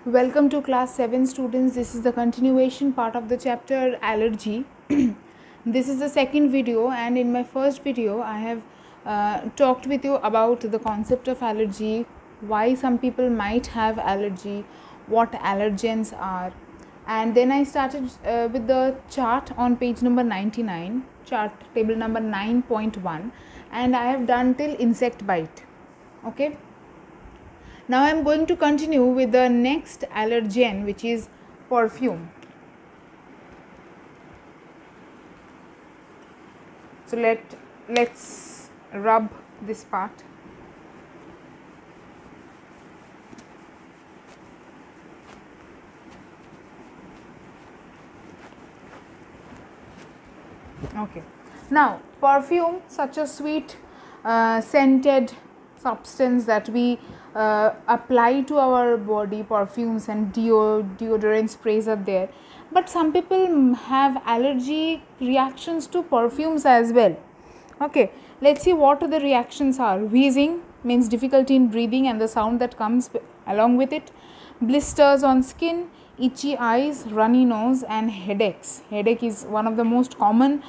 Welcome to class 7 students. This is the continuation part of the chapter allergy. This is the second video, and in my first video I have talked with you about the concept of allergy, why some people might have allergy, what allergens are, and then I started with the chart on page number 99, chart table number 9.1, and I have done till insect bite. Okay. Now I am going to continue with the next allergen, which is perfume. So let's rub this part. Okay. Now perfume, such a sweet scented substance that we apply to our body. Perfumes and deodorant sprays are there, but some people have allergy reactions to perfumes as well. Okay, let's see what the reactions are. Wheezing means difficulty in breathing and the sound that comes along with it, blisters on skin, itchy eyes, runny nose, and headaches. Headache is one of the most common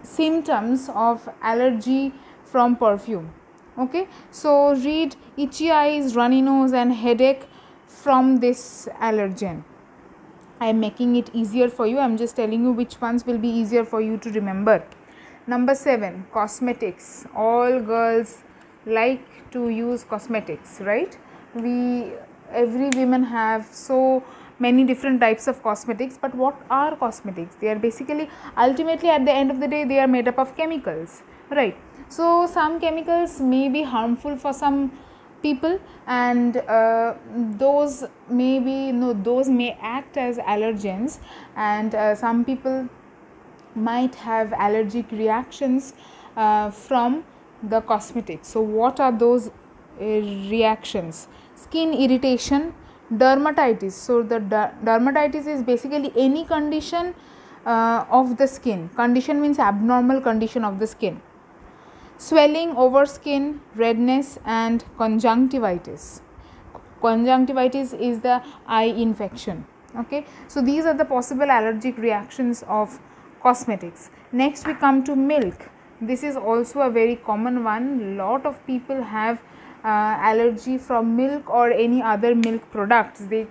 symptoms of allergy from perfume. Okay, so read itchy eyes, runny nose, and headache from this allergen. I am making it easier for you. I am just telling you which ones will be easier for you to remember. Number 7, cosmetics. All girls like to use cosmetics, right? Every women have so many different types of cosmetics, but what are cosmetics? They are basically, ultimately at the end of the day, they are made up of chemicals, right? So some chemicals may be harmful for some people, and those may act as allergens, and some people might have allergic reactions from the cosmetics. So what are those reactions? Skin irritation, dermatitis. So the dermatitis is basically any condition of the skin. Condition means abnormal condition of the skin. Swelling over skin, redness, and conjunctivitis. Conjunctivitis is the eye infection. Okay, so these are the possible allergic reactions of cosmetics. Next we come to milk. This is also a very common one. Lot of people have allergy from milk or any other milk products. They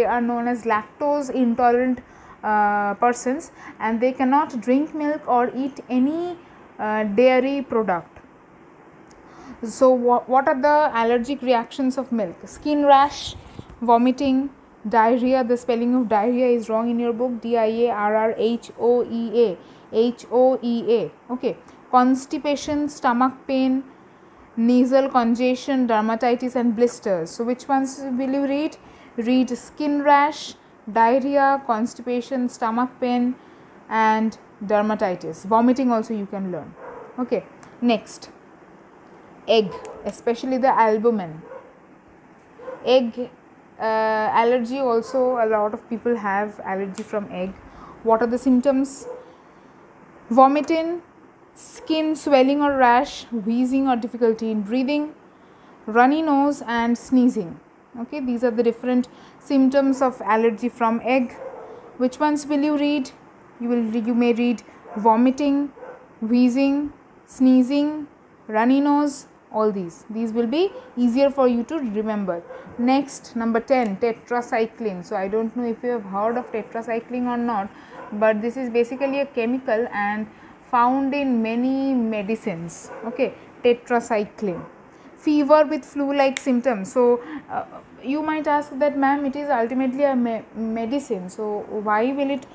are known as lactose intolerant persons, and they cannot drink milk or eat any dairy product. So what are the allergic reactions of milk? Skin rash, vomiting, diarrhea. The spelling of diarrhea is wrong in your book. DIARRHOEA. Okay. Constipation, stomach pain, nasal congestion, dermatitis, and blisters. So which ones will you read? Read skin rash, diarrhea, constipation, stomach pain, and dermatitis. Vomiting also you can learn. Okay. Next, egg, especially the albumin. Egg allergy also, a lot of people have allergy from egg. What are the symptoms? Vomiting, skin swelling or rash, wheezing or difficulty in breathing, runny nose, and sneezing. Okay, these are the different symptoms of allergy from egg. Which ones will you read? You may read vomiting, wheezing, sneezing, runny nose, all these will be easier for you to remember. Next, number 10, tetracycline. So I don't know if you have heard of tetracycline or not, but this is basically a chemical and found in many medicines. Okay, tetracycline. Fever with flu like symptoms. So you might ask that, ma'am, it is ultimately a medicine, so why will it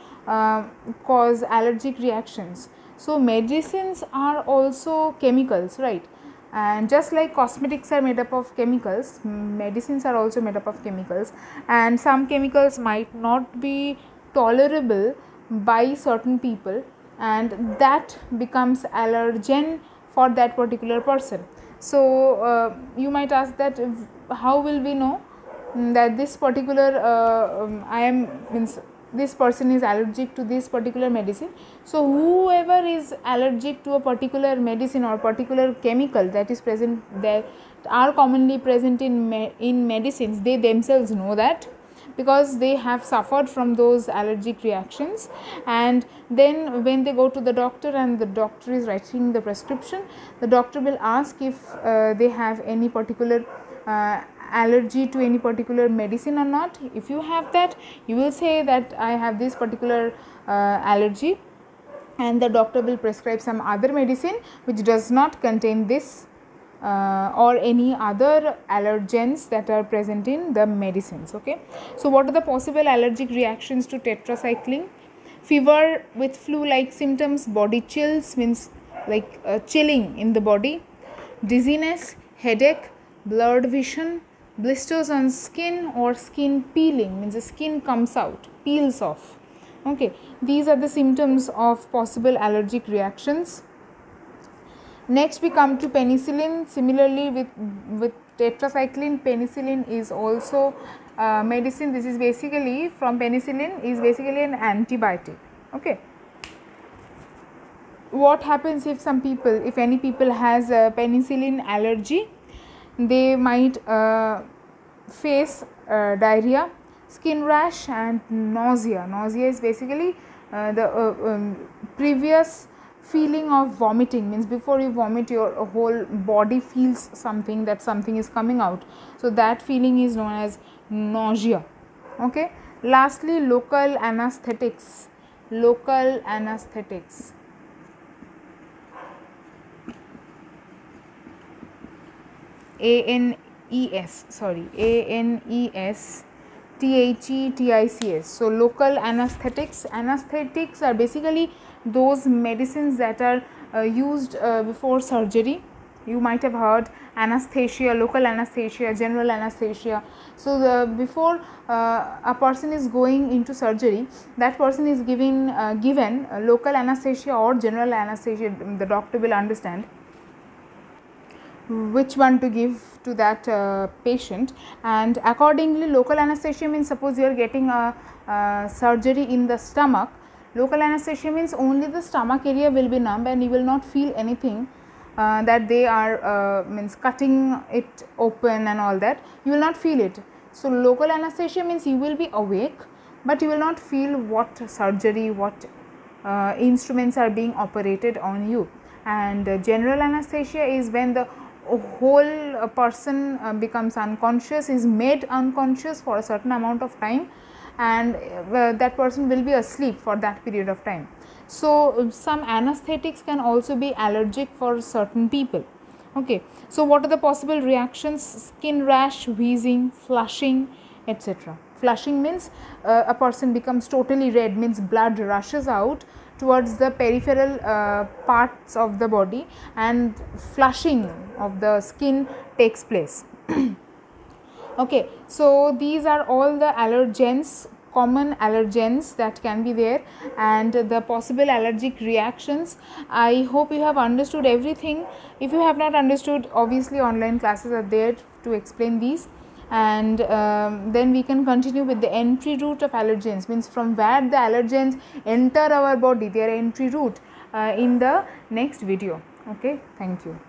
cause allergic reactions? So medicines are also chemicals, right? And just like cosmetics are made up of chemicals, medicines are also made up of chemicals, and some chemicals might not be tolerable by certain people, and that becomes allergen for that particular person. So you might ask that, how will we know that this particular this person is allergic to this particular medicine? So whoever is allergic to a particular medicine or particular chemical that is present there are commonly present in medicines, they themselves know that, because they have suffered from those allergic reactions. And then when they go to the doctor and the doctor is writing the prescription, the doctor will ask if they have any particular allergy to any particular medicine or not. If you have that, you will say that I have this particular allergy, and the doctor will prescribe some other medicine which does not contain this or any other allergens that are present in the medicines. Okay. So, what are the possible allergic reactions to tetracycline? Fever with flu like symptoms, body chills, means like chilling in the body, dizziness, headache, blurred vision, blisters on skin or skin peeling, means the skin comes out, peels off. Okay. These are the symptoms of possible allergic reactions. Next we come to penicillin. Similarly with tetracycline, penicillin is also medicine. This is basically, from penicillin is basically an antibiotic. Okay. What happens if some people, if any people has a penicillin allergy, they might face diarrhea, skin rash and nausea. Nausea is basically the previous feeling of vomiting, means before you vomit your whole body feels something, that something is coming out. So, that feeling is known as nausea. Okay. Lastly, local anesthetics. Local anesthetics. ANESTHETICS. So, local anesthetics. Anesthetics are basically those medicines that are used before surgery. You might have heard anesthesia, local anesthesia, general anesthesia. So, before a person is going into surgery, that person is given local anesthesia or general anesthesia. The doctor will understand which one to give to that patient, and accordingly local anesthesia means, suppose you are getting a surgery in the stomach, local anesthesia means only the stomach area will be numb and you will not feel anything that they are means cutting it open and all that, you will not feel it. So, local anesthesia means you will be awake, but you will not feel what surgery, what instruments are being operated on you. And general anesthesia is when the whole person becomes unconscious, is made unconscious for a certain amount of time, and that person will be asleep for that period of time. So, some anesthetics can also be allergic for certain people. Okay. So, what are the possible reactions? Skin rash, wheezing, flushing, etc. Flushing means a person becomes totally red, means blood rushes out towards the peripheral parts of the body and flushing of the skin takes place. Okay. So, these are all the allergens, common allergens that can be there, and the possible allergic reactions. I hope you have understood everything. If you have not understood, obviously online classes are there to explain these, and then we can continue with the entry route of allergens, means from where the allergens enter our body, their entry route in the next video. Okay. Thank you.